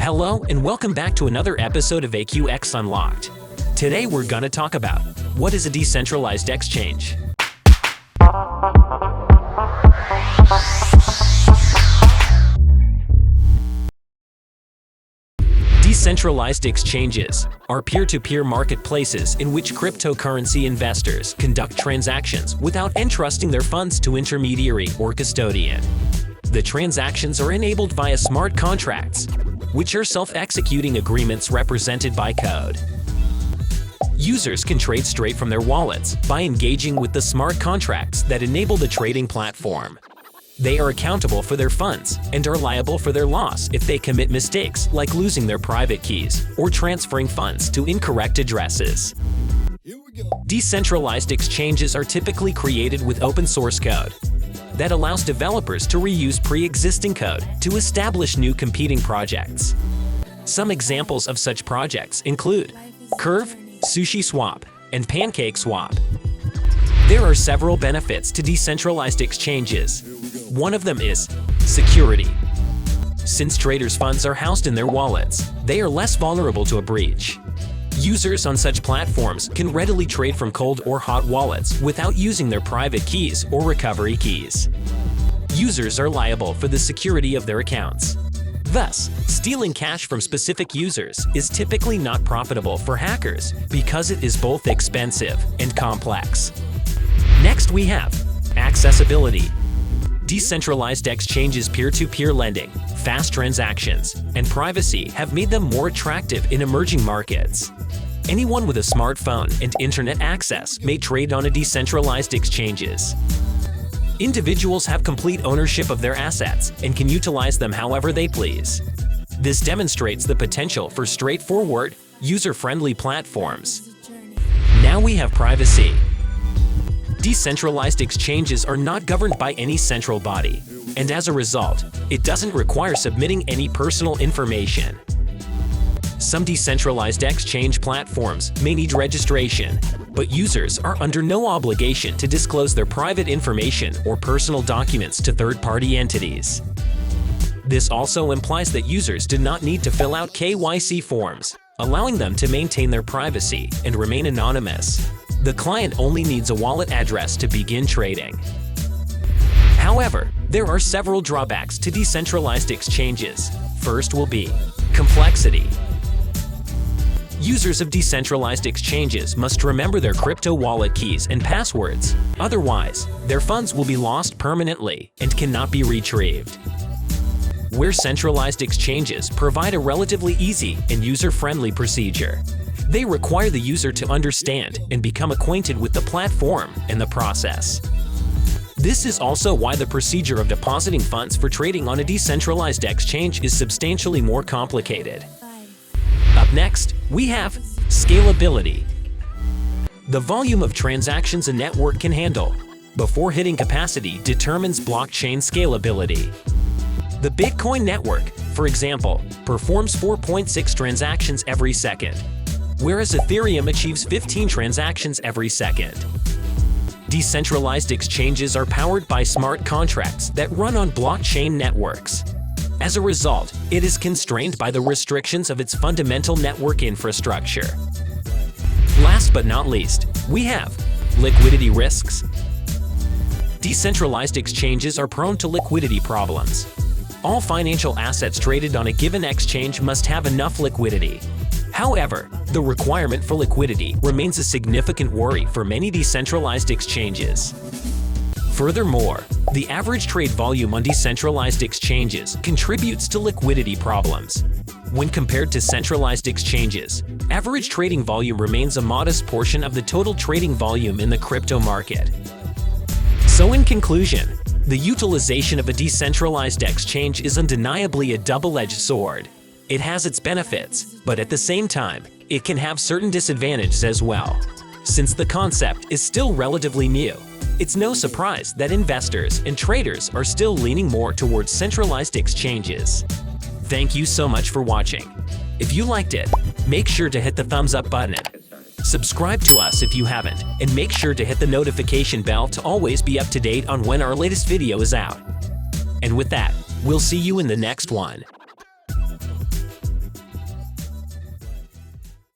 Hello and welcome back to another episode of AQX Unlocked. Today we're gonna talk about what is a decentralized exchange. Decentralized exchanges are peer-to-peer marketplaces in which cryptocurrency investors conduct transactions without entrusting their funds to intermediary or custodian. The transactions are enabled via smart contracts, which are self-executing agreements represented by code. Users can trade straight from their wallets by engaging with the smart contracts that enable the trading platform. They are accountable for their funds and are liable for their loss if they commit mistakes like losing their private keys or transferring funds to incorrect addresses. Decentralized exchanges are typically created with open source code that allows developers to reuse pre-existing code to establish new competing projects. Some examples of such projects include Curve, SushiSwap, and PancakeSwap. There are several benefits to decentralized exchanges. One of them is security. Since traders' funds are housed in their wallets, they are less vulnerable to a breach. Users on such platforms can readily trade from cold or hot wallets without using their private keys or recovery keys. Users are liable for the security of their accounts. Thus, stealing cash from specific users is typically not profitable for hackers because it is both expensive and complex. Next we have accessibility. Decentralized exchanges, peer-to-peer lending, fast transactions, and privacy have made them more attractive in emerging markets. Anyone with a smartphone and internet access may trade on a decentralized exchanges. Individuals have complete ownership of their assets and can utilize them however they please. This demonstrates the potential for straightforward, user-friendly platforms. Now we have privacy. Decentralized exchanges are not governed by any central body, and as a result, it doesn't require submitting any personal information. Some decentralized exchange platforms may need registration, but users are under no obligation to disclose their private information or personal documents to third-party entities. This also implies that users do not need to fill out KYC forms, allowing them to maintain their privacy and remain anonymous. The client only needs a wallet address to begin trading. However, there are several drawbacks to decentralized exchanges. First will be complexity. Users of decentralized exchanges must remember their crypto wallet keys and passwords. Otherwise, their funds will be lost permanently and cannot be retrieved. Where centralized exchanges provide a relatively easy and user-friendly procedure, they require the user to understand and become acquainted with the platform and the process. This is also why the procedure of depositing funds for trading on a decentralized exchange is substantially more complicated. Up next, we have scalability. The volume of transactions a network can handle before hitting capacity determines blockchain scalability. The Bitcoin network, for example, performs 4.6 transactions every second, whereas Ethereum achieves 15 transactions every second. Decentralized exchanges are powered by smart contracts that run on blockchain networks. As a result, it is constrained by the restrictions of its fundamental network infrastructure. Last but not least, we have liquidity risks. Decentralized exchanges are prone to liquidity problems. All financial assets traded on a given exchange must have enough liquidity. However, the requirement for liquidity remains a significant worry for many decentralized exchanges. Furthermore, the average trade volume on decentralized exchanges contributes to liquidity problems. When compared to centralized exchanges, average trading volume remains a modest portion of the total trading volume in the crypto market. So in conclusion, the utilization of a decentralized exchange is undeniably a double-edged sword. It has its benefits, but at the same time, it can have certain disadvantages as well. Since the concept is still relatively new, it's no surprise that investors and traders are still leaning more towards centralized exchanges. Thank you so much for watching. If you liked it, make sure to hit the thumbs up button. Subscribe to us if you haven't, and make sure to hit the notification bell to always be up to date on when our latest video is out. And with that, we'll see you in the next one.